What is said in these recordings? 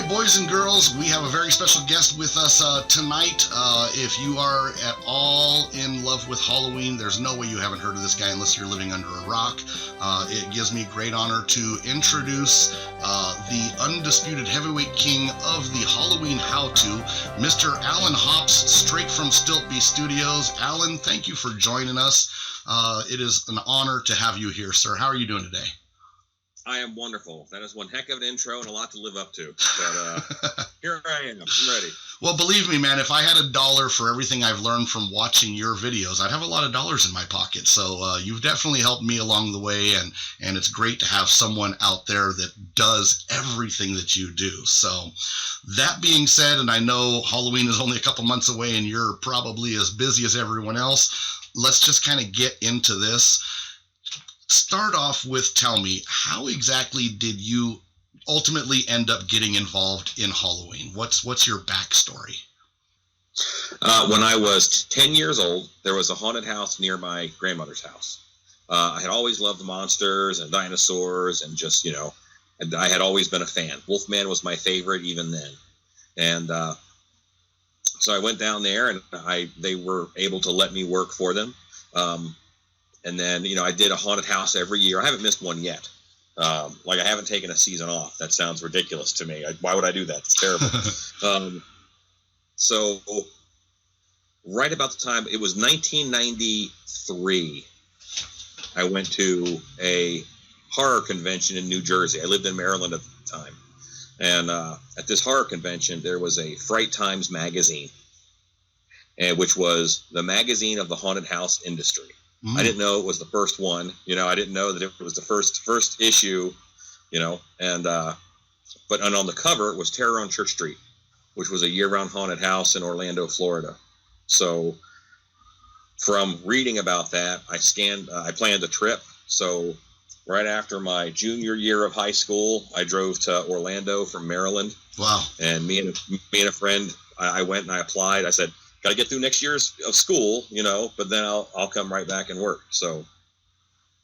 right, boys and girls, we have a very special guest with us tonight. If you are at all in love with Halloween, there's no way you haven't heard of this guy unless you're living under a rock. It gives me great honor to introduce the undisputed heavyweight king of the Halloween how-to, Mr. Alan Hops, straight from Stiltbeast Studios. Alan, thank you for joining us. It is an honor to have you here, sir. How are you doing today? I am wonderful. That is one heck of an intro and a lot to live up to. But here I am. I'm ready. Well, believe me, man, if I had $1 for everything I've learned from watching your videos, I'd have a lot of dollars in my pocket. So you've definitely helped me along the way, and it's great to have someone out there that does everything that you do. So that being said, and I know Halloween is only a couple months away and you're probably as busy as everyone else, let's just kind of get into this. Start off with, tell me, how exactly did you ultimately end up getting involved in Halloween? What's your backstory? When I was 10 years old, there was a haunted house near my grandmother's house. I had always loved monsters and dinosaurs and just, and I had always been a fan. Wolfman was my favorite even then. And so I went down there and they were able to let me work for them. And then, I did a haunted house every year. I haven't missed one yet. I haven't taken a season off. That sounds ridiculous to me. Why would I do that? It's terrible. So right about the time, it was 1993, I went to a horror convention in New Jersey. I lived in Maryland at the time. And at this horror convention, there was a Fright Times magazine, which was the magazine of the haunted house industry. I didn't know it was the first one, I didn't know that it was the first issue, and but on the cover it was Terror on Church Street, which was a year-round haunted house in Orlando, Florida. So from reading about that, I planned a trip. So right after my junior year of high school, I drove to Orlando from Maryland. Wow. And me and a friend, I went and I applied. I said, got to get through next year's of school, but then I'll come right back and work. So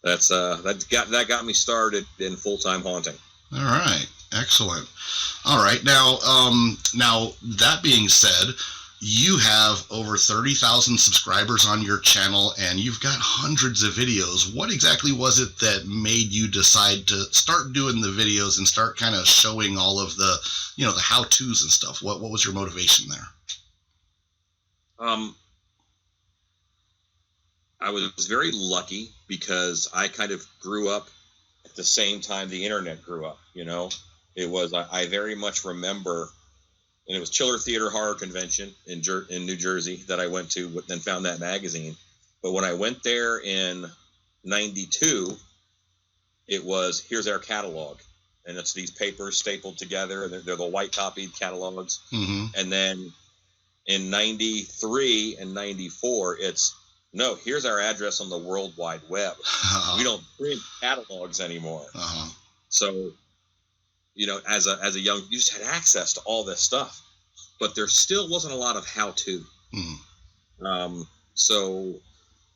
that got me started in full-time haunting. All right, excellent. All right, now that being said, you have over 30,000 subscribers on your channel, and you've got hundreds of videos. What exactly was it that made you decide to start doing the videos and start kind of showing all of the, the how-tos and stuff? What was your motivation there? I was very lucky because I kind of grew up at the same time the internet grew up, It was, I very much remember, and it was Chiller Theater Horror Convention in New Jersey that I went to and found that magazine. But when I went there in 92, it was, here's our catalog. And it's these papers stapled together, and they're the white copied catalogs. Mm-hmm. And then in 93 and 94, no, here's our address on the World Wide Web. We don't print catalogs anymore. So, as a young, you just had access to all this stuff, but there still wasn't a lot of how-to. So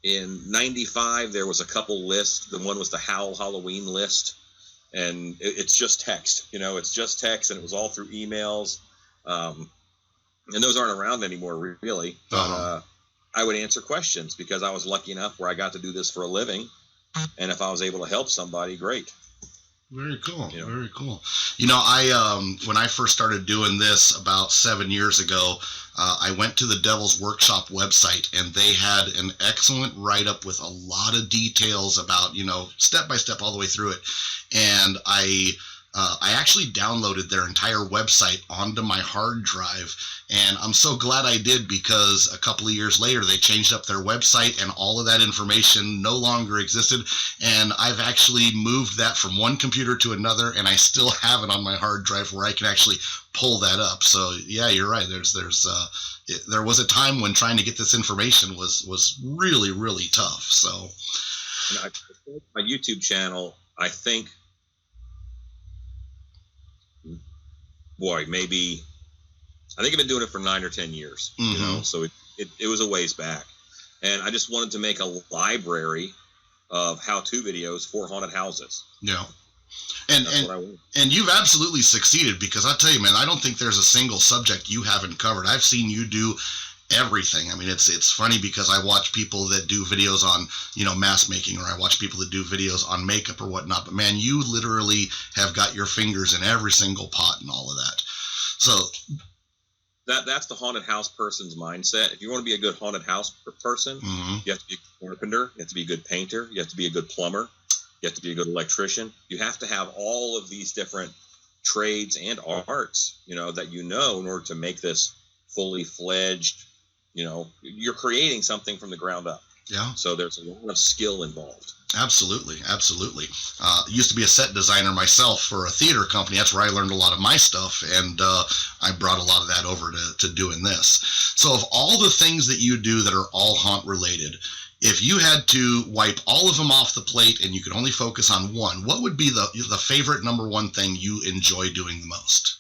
in 95, there was a couple lists. The one was the Howl Halloween list, and it's just text. It's just text, and it was all through emails. And those aren't around anymore, really. But I would answer questions because I was lucky enough where I got to do this for a living. And if I was able to help somebody, great. Very cool. Very cool. I when I first started doing this about 7 years ago, I went to the Devil's Workshop website, and they had an excellent write-up with a lot of details about, step by step all the way through it. And I actually downloaded their entire website onto my hard drive, and I'm so glad I did because a couple of years later they changed up their website and all of that information no longer existed, and I've actually moved that from one computer to another, and I still have it on my hard drive where I can actually pull that up. So yeah, you're right. There was a time when trying to get this information was really, really tough. So my YouTube channel, I think I've been doing it for 9 or 10 years, so it was a ways back. And I just wanted to make a library of how-to videos for haunted houses. Yeah. And That's what I want. and you've absolutely succeeded, because I tell you, man, I don't think there's a single subject you haven't covered. I've seen you do everything. I mean, it's funny because I watch people that do videos on, mask making, or I watch people that do videos on makeup or whatnot. But man, you literally have got your fingers in every single pot and all of that. So that's the haunted house person's mindset. If you want to be a good haunted house person, you have to be a carpenter, you have to be a good painter, you have to be a good plumber, you have to be a good electrician. You have to have all of these different trades and arts, that in order to make this fully fledged, you're creating something from the ground up. Yeah. So there's a lot of skill involved. Absolutely. Used to be a set designer myself for a theater company. That's where I learned a lot of my stuff, and I brought a lot of that over to doing this. So of all the things that you do that are all haunt related, if you had to wipe all of them off the plate and you could only focus on one, what would be the favorite number one thing you enjoy doing the most?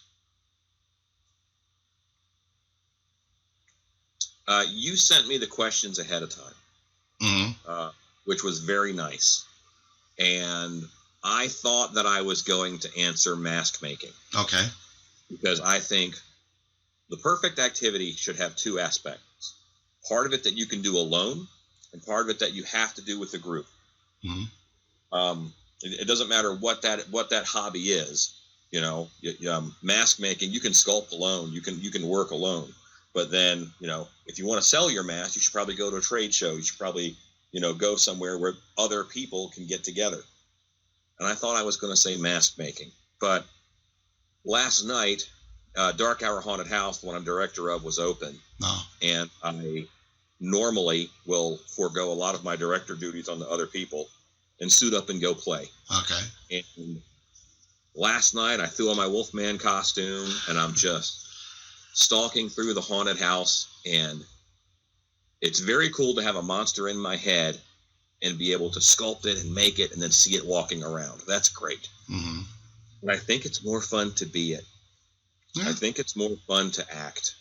You sent me the questions ahead of time, which was very nice. And I thought that I was going to answer mask making. Okay. Because I think the perfect activity should have two aspects. Part of it that you can do alone, and part of it that you have to do with a group. It doesn't matter what that hobby is. Mask making, you can sculpt alone, you can work alone. But then, if you want to sell your mask, you should probably go to a trade show. You should probably, go somewhere where other people can get together. And I thought I was going to say mask making. But last night, Dark Hour Haunted House, the one I'm director of, was open. Oh. And I normally will forego a lot of my director duties on the other people and suit up and go play. Okay. And last night, I threw on my Wolfman costume, and I'm just stalking through the haunted house, and it's very cool to have a monster in my head and be able to sculpt it and make it and then see it walking around. That's great. And I think it's more fun to be it. Yeah. I think it's more fun to act.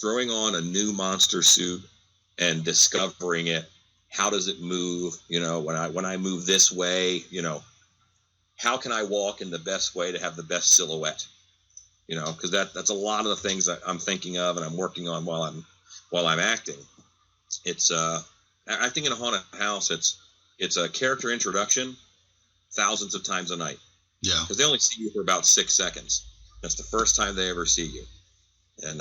Throwing on a new monster suit and discovering it. How does it move? When I move this way, how can I walk in the best way to have the best silhouette? Because that's a lot of the things that I'm thinking of and I'm working on while I'm acting. It's I think in a haunted house, it's a character introduction thousands of times a night. Yeah. Because they only see you for about 6 seconds. That's the first time they ever see you, and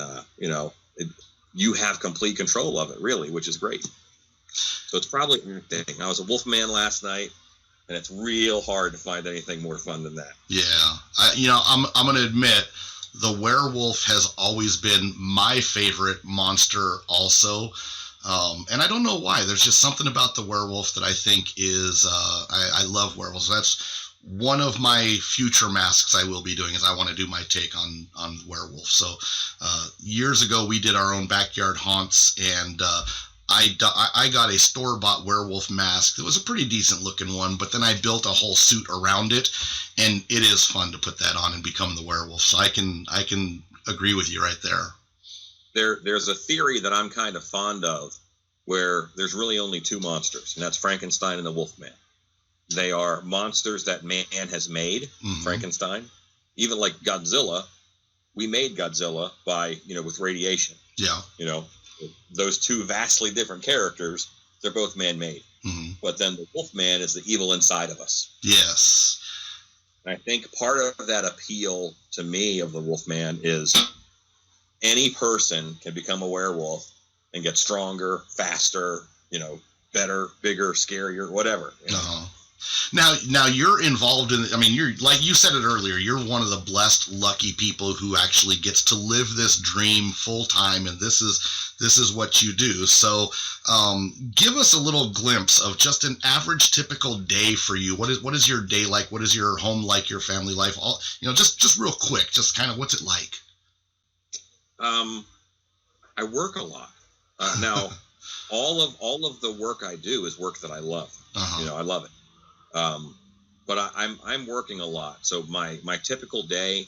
you have complete control of it, really, which is great. So it's probably acting. I was a Wolfman last night, and it's real hard to find anything more fun than that. Yeah. I'm going to admit, the werewolf has always been my favorite monster also. And I don't know why. There's just something about the werewolf that I think is, I love werewolves. That's one of my future masks I will be doing, is I want to do my take on werewolf. So years ago, we did our own backyard haunts, and I got a store-bought werewolf mask. It was a pretty decent-looking one, but then I built a whole suit around it, and it is fun to put that on and become the werewolf. So I can agree with you right there. There's a theory that I'm kind of fond of, where there's really only two monsters, and that's Frankenstein and the Wolfman. They are monsters that man has made, Frankenstein. Even like Godzilla, we made Godzilla by, with radiation. Yeah. Those two vastly different characters, they're both man-made. But then the Wolfman is the evil inside of us. Yes. And I think part of that appeal to me of the Wolfman is any person can become a werewolf and get stronger, faster, better, bigger, scarier, whatever. Now you're involved in, you're, like you said it earlier, you're one of the blessed, lucky people who actually gets to live this dream full time, and this is what you do. So give us a little glimpse of just an average typical day for you. What is your day like? What is your home like, your family life? All, just real quick, just kind of what's it like? I work a lot. Now all of the work I do is work that I love. I love it. But I'm working a lot. So my typical day,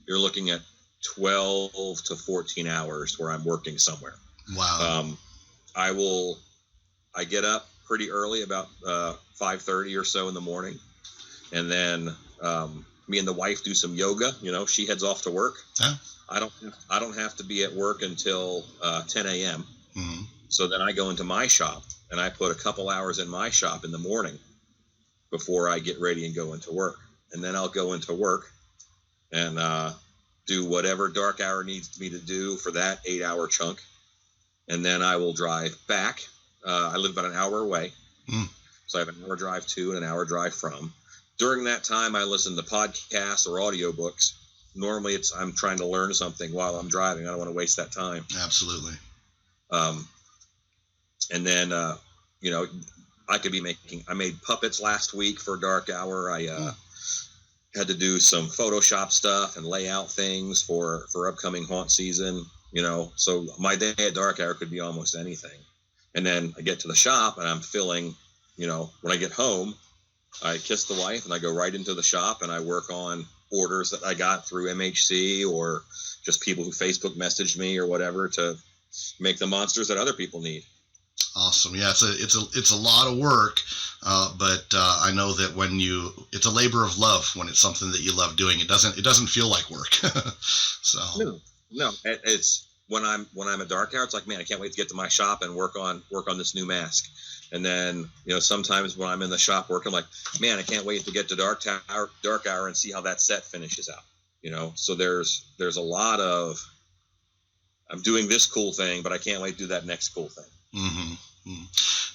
you're looking at 12 to 14 hours where I'm working somewhere. Wow. I get up pretty early, about 5:30 or so in the morning. and then me and the wife do some yoga. She heads off to work. Yeah. I don't have to be at work until 10 a.m. Mm-hmm. So then I go into my shop and I put a couple hours in my shop in the morning before I get ready and go into work. And then I'll go into work and do whatever dark hour needs me to do for that 8-hour chunk. And then I will drive back. I live about an hour away. So I have an hour drive to and an hour drive from. During that time, I listen to podcasts or audiobooks. Normally, I'm trying to learn something while I'm driving. I don't want to waste that time. Absolutely. And then, I made puppets last week for dark hour. I had to do some Photoshop stuff and lay out things for upcoming haunt season, so my day at dark hour could be almost anything. And then I get to the shop and I'm filling, when I get home, I kiss the wife and I go right into the shop and I work on orders that I got through MHC or just people who Facebook messaged me or whatever to make the monsters that other people need. Awesome. Yeah, it's a lot of work, but I know that it's a labor of love when it's something that you love doing. It doesn't feel like work. So no, it's when I'm at dark hour, it's like, man, I can't wait to get to my shop and work on this new mask. And then sometimes when I'm in the shop working, I'm like, man, I can't wait to get to dark hour and see how that set finishes out. So there's a lot of, I'm doing this cool thing, but I can't wait to do that next cool thing. Mm-hmm.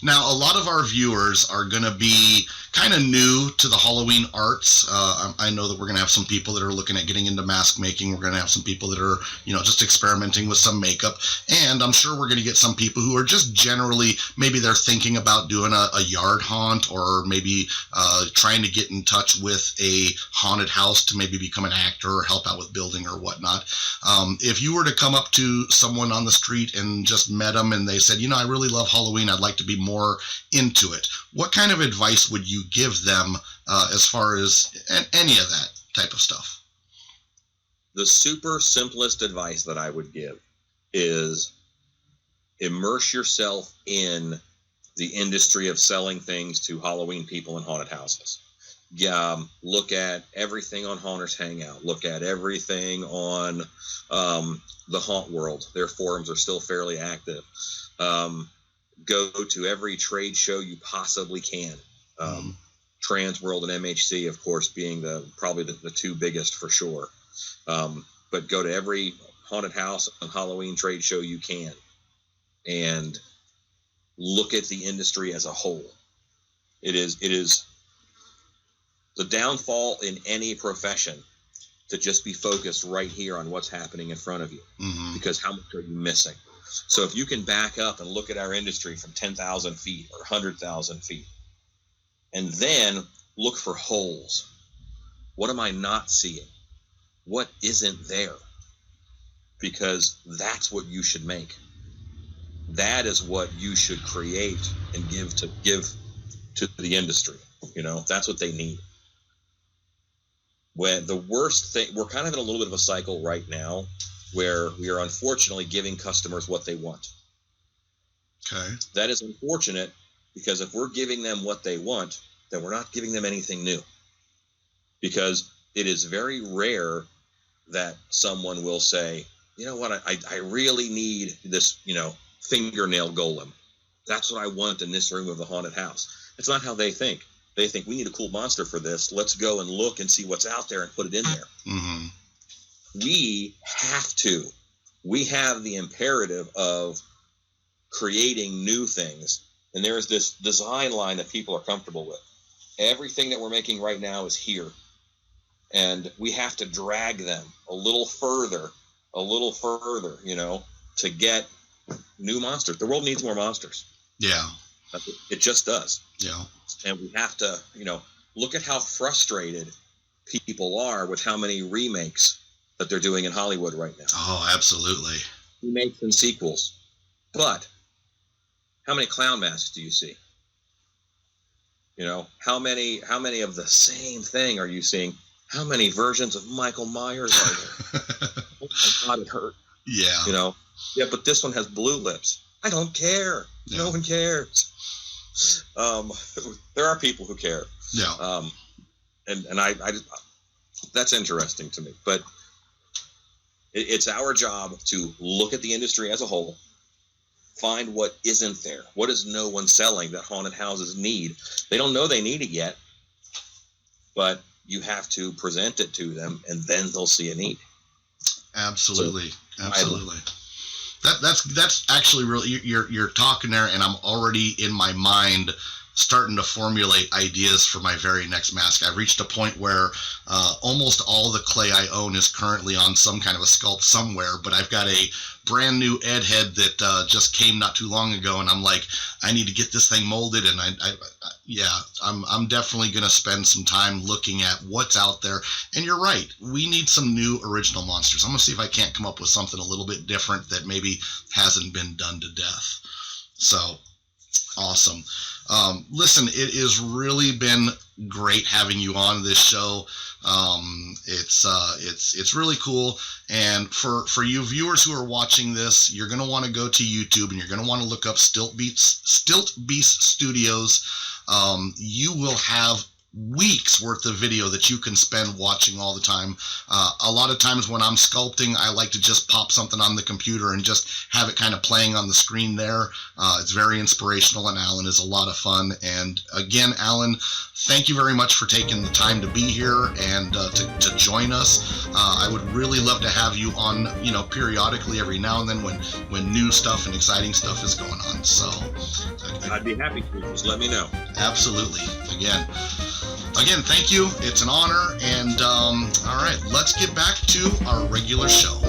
Now, a lot of our viewers are going to be kind of new to the Halloween arts. I know that we're going to have some people that are looking at getting into mask making. We're going to have some people that are, just experimenting with some makeup. And I'm sure we're going to get some people who are just generally, maybe they're thinking about doing a yard haunt or maybe trying to get in touch with a haunted house to maybe become an actor or help out with building or whatnot. If you were to come up to someone on the street and just met them and they said, I really love Halloween, I'd like to be more into it, what kind of advice would you give them as far as any of that type of stuff? The super simplest advice that I would give is immerse yourself in the industry of selling things to Halloween people in haunted houses. Look at everything on Haunters Hangout. Look at everything on the Haunt World. Their forums are still fairly active. Go to every trade show you possibly can. Trans World and MHC, of course, being probably the two biggest for sure. But go to every haunted house and Halloween trade show you can and look at the industry as a whole. It is the downfall in any profession to just be focused right here on what's happening in front of you, because how much are you missing? So if you can back up and look at our industry from 10,000 feet or 100,000 feet, and then look for holes. What am I not seeing? What isn't there? Because that's what you should make. That is what you should create and give to the industry. That's what they need. When the worst thing, we're kind of in a little bit of a cycle right now where we are unfortunately giving customers what they want. Okay. That is unfortunate because if we're giving them what they want, then we're not giving them anything new. Because it is very rare that someone will say, you know what, I really need this, fingernail golem. That's what I want in this room of the haunted house. It's not how they think. They think we need a cool monster for this. Let's go and look and see what's out there and put it in there. Mm-hmm. We have the imperative of creating new things. And there's this design line that people are comfortable with. Everything that we're making right now is here. And we have to drag them a little further, to get new monsters. The world needs more monsters. Yeah. It just does. Yeah. And we have to, look at how frustrated people are with how many remakes that they're doing in Hollywood right now. Oh, absolutely. Remakes and sequels. But how many clown masks do you see? How many of the same thing are you seeing? How many versions of Michael Myers are there? Oh my God, it hurt. Yeah. Yeah, but this one has blue lips. I don't care. Yeah. No one cares. There are people who care. Yeah. and I that's interesting to me. But it's our job to look at the industry as a whole, find what isn't there. What is no one selling that haunted houses need? They don't know they need it yet, but you have to present it to them, and then they'll see a need. Absolutely, absolutely. That's actually really, you're talking there, and I'm already in my mind starting to formulate ideas for my very next mask. I've reached a point where almost all the clay I own is currently on some kind of a sculpt somewhere, but I've got a brand new Ed head that just came not too long ago, and I'm like, I need to get this thing molded, and I'm definitely going to spend some time looking at what's out there. And you're right, we need some new original monsters. I'm going to see if I can't come up with something a little bit different that maybe hasn't been done to death. So awesome. Listen, it has really been great having you on this show. It's really cool. And for you viewers who are watching this, you're going to want to go to YouTube and you're going to want to look up Stiltbeast Studios. You will have weeks worth of video that you can spend watching all the time. A lot of times when I'm sculpting, I like to just pop something on the computer and just have it kind of playing on the screen there. It's very inspirational, and Alan is a lot of fun. And again, Alan, thank you very much for taking the time to be here and to join us. I would really love to have you on, periodically every now and then when new stuff and exciting stuff is going on. So I'd be happy to. Just let me know. Absolutely. Again, thank you. It's an honor. And all right, let's get back to our regular show.